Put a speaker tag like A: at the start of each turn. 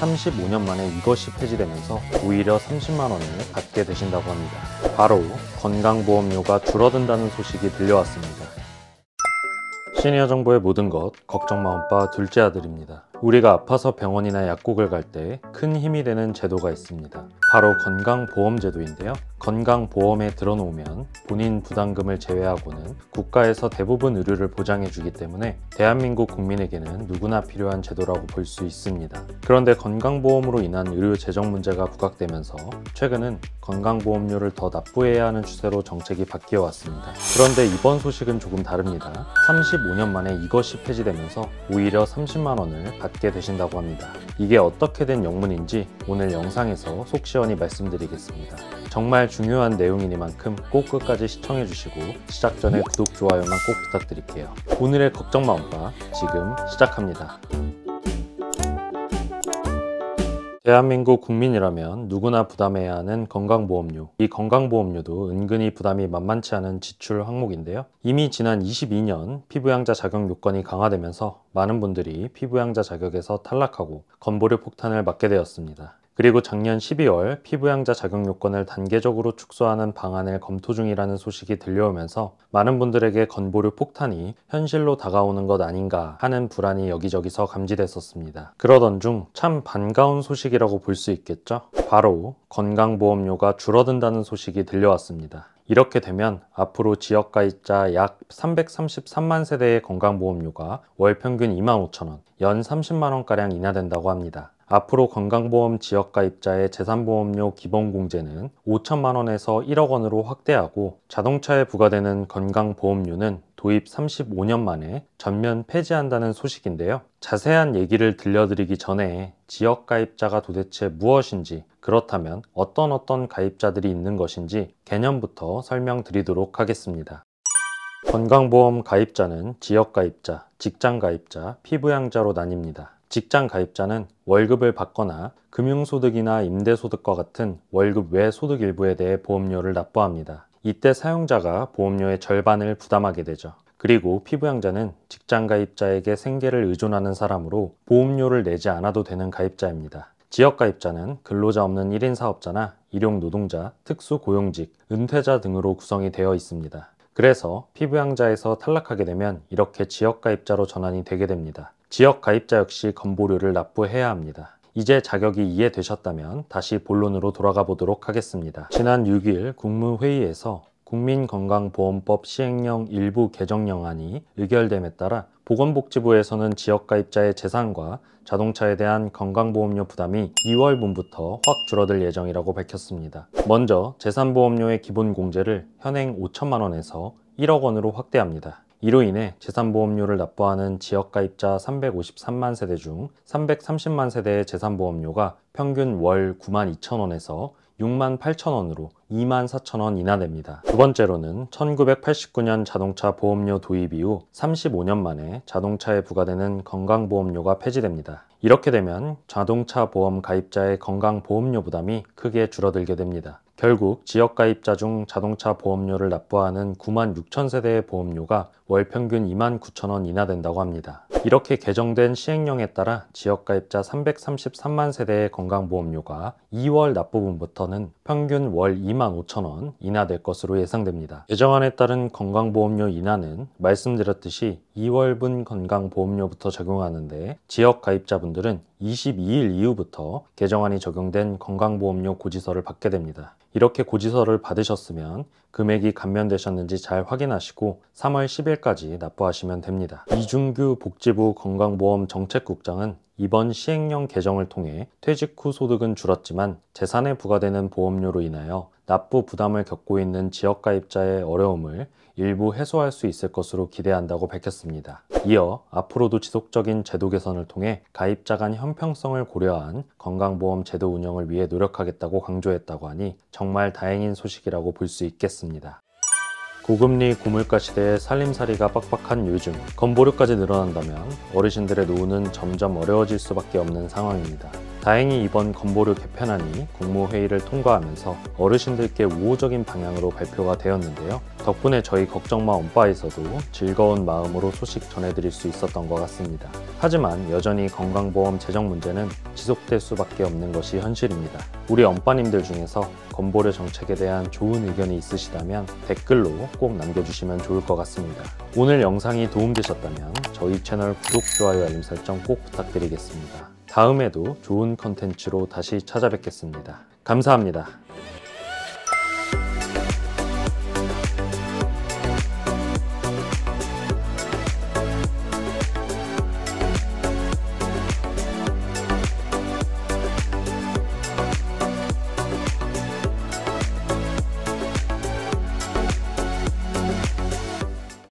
A: 35년 만에 이것이 폐지되면서 오히려 30만 원을 받게 되신다고 합니다. 바로 건강보험료가 줄어든다는 소식이 들려왔습니다. 시니어 정보의 모든 것, 걱정 마음바 둘째 아들입니다. 우리가 아파서 병원이나 약국을 갈 때 큰 힘이 되는 제도가 있습니다. 바로 건강보험제도인데요. 건강보험에 들어놓으면 본인 부담금을 제외하고는 국가에서 대부분 의료를 보장해주기 때문에 대한민국 국민에게는 누구나 필요한 제도라고 볼 수 있습니다. 그런데 건강보험으로 인한 의료 재정 문제가 부각되면서 최근은 건강보험료를 더 납부해야 하는 추세로 정책이 바뀌어 왔습니다. 그런데 이번 소식은 조금 다릅니다. 35년 만에 이것이 폐지되면서 오히려 30만 원을 받게 되신다고 합니다. 이게 어떻게 된 영문인지 오늘 영상에서 속 시원히 말씀드리겠습니다. 정말 중요한 내용이니만큼 꼭 끝까지 시청해주시고 시작 전에 구독, 좋아요만 꼭 부탁드릴게요. 오늘의 걱정 마음바 지금 시작합니다. 대한민국 국민이라면 누구나 부담해야 하는 건강보험료. 이 건강보험료도 은근히 부담이 만만치 않은 지출 항목인데요. 이미 지난 22년 피부양자 자격 요건이 강화되면서 많은 분들이 피부양자 자격에서 탈락하고 건보료 폭탄을 맞게 되었습니다. 그리고 작년 12월 피부양자 자격 요건을 단계적으로 축소하는 방안을 검토 중이라는 소식이 들려오면서 많은 분들에게 건보료 폭탄이 현실로 다가오는 것 아닌가 하는 불안이 여기저기서 감지됐었습니다. 그러던 중 참 반가운 소식이라고 볼 수 있겠죠? 바로 건강보험료가 줄어든다는 소식이 들려왔습니다. 이렇게 되면 앞으로 지역가입자 약 333만 세대의 건강보험료가 월 평균 25,000원, 연 30만 원가량 인하된다고 합니다. 앞으로 건강보험 지역가입자의 재산보험료 기본공제는 5천만 원에서 1억 원으로 확대하고 자동차에 부과되는 건강보험료는 도입 35년 만에 전면 폐지한다는 소식인데요. 자세한 얘기를 들려드리기 전에 지역가입자가 도대체 무엇인지, 그렇다면 어떤 가입자들이 있는 것인지 개념부터 설명드리도록 하겠습니다. 건강보험 가입자는 지역가입자, 직장가입자, 피부양자로 나뉩니다. 직장가입자는 월급을 받거나 금융소득이나 임대소득과 같은 월급 외 소득 일부에 대해 보험료를 납부합니다. 이때 사용자가 보험료의 절반을 부담하게 되죠. 그리고 피부양자는 직장가입자에게 생계를 의존하는 사람으로 보험료를 내지 않아도 되는 가입자입니다. 지역가입자는 근로자 없는 1인 사업자나 일용노동자, 특수고용직, 은퇴자 등으로 구성이 되어 있습니다. 그래서 피부양자에서 탈락하게 되면 이렇게 지역가입자로 전환이 되게 됩니다. 지역가입자 역시 건보료를 납부해야 합니다. 이제 자격이 이해되셨다면 다시 본론으로 돌아가 보도록 하겠습니다. 지난 6일 국무회의에서 국민건강보험법 시행령 일부 개정령안이 의결됨에 따라 보건복지부에서는 지역가입자의 재산과 자동차에 대한 건강보험료 부담이 2월분부터 확 줄어들 예정이라고 밝혔습니다. 먼저 재산보험료의 기본공제를 현행 5천만 원에서 1억 원으로 확대합니다. 이로 인해 재산보험료를 납부하는 지역가입자 353만 세대 중 330만 세대의 재산보험료가 평균 월 92,000원에서 68,000원으로 24,000원 인하됩니다. 두 번째로는 1989년 자동차 보험료 도입 이후 35년 만에 자동차에 부과되는 건강보험료가 폐지됩니다. 이렇게 되면 자동차 보험 가입자의 건강보험료 부담이 크게 줄어들게 됩니다. 결국 지역가입자 중 자동차 보험료를 납부하는 96,000세대의 보험료가 월 평균 29,000원 인하된다고 합니다. 이렇게 개정된 시행령에 따라 지역가입자 333만 세대의 건강보험료가 2월 납부분부터는 평균 월 25,000원 인하될 것으로 예상됩니다. 개정안에 따른 건강보험료 인하는 말씀드렸듯이 2월분 건강보험료부터 적용하는데 지역가입자분들은 22일 이후부터 개정안이 적용된 건강보험료 고지서를 받게 됩니다. 이렇게 고지서를 받으셨으면 금액이 감면되셨는지 잘 확인하시고 3월 10일까지 납부하시면 됩니다. 이준규 복지부 건강보험 정책국장은 이번 시행령 개정을 통해 퇴직 후 소득은 줄었지만 재산에 부과되는 보험료로 인하여 납부 부담을 겪고 있는 지역가입자의 어려움을 일부 해소할 수 있을 것으로 기대한다고 밝혔습니다. 이어 앞으로도 지속적인 제도 개선을 통해 가입자 간 형평성을 고려한 건강보험 제도 운영을 위해 노력하겠다고 강조했다고 하니 정말 다행인 소식이라고 볼 수 있겠습니다. 고금리 고물가 시대에 살림살이가 빡빡한 요즘 건보료까지 늘어난다면 어르신들의 노후는 점점 어려워질 수밖에 없는 상황입니다. 다행히 이번 건보료 개편안이 국무회의를 통과하면서 어르신들께 우호적인 방향으로 발표가 되었는데요. 덕분에 저희 걱정마 엄빠에서도 즐거운 마음으로 소식 전해드릴 수 있었던 것 같습니다. 하지만 여전히 건강보험 재정 문제는 지속될 수밖에 없는 것이 현실입니다. 우리 엄빠님들 중에서 건보료 정책에 대한 좋은 의견이 있으시다면 댓글로 꼭 남겨주시면 좋을 것 같습니다. 오늘 영상이 도움되셨다면 저희 채널 구독, 좋아요, 알림 설정 꼭 부탁드리겠습니다. 다음에도 좋은 컨텐츠로 다시 찾아뵙겠습니다. 감사합니다.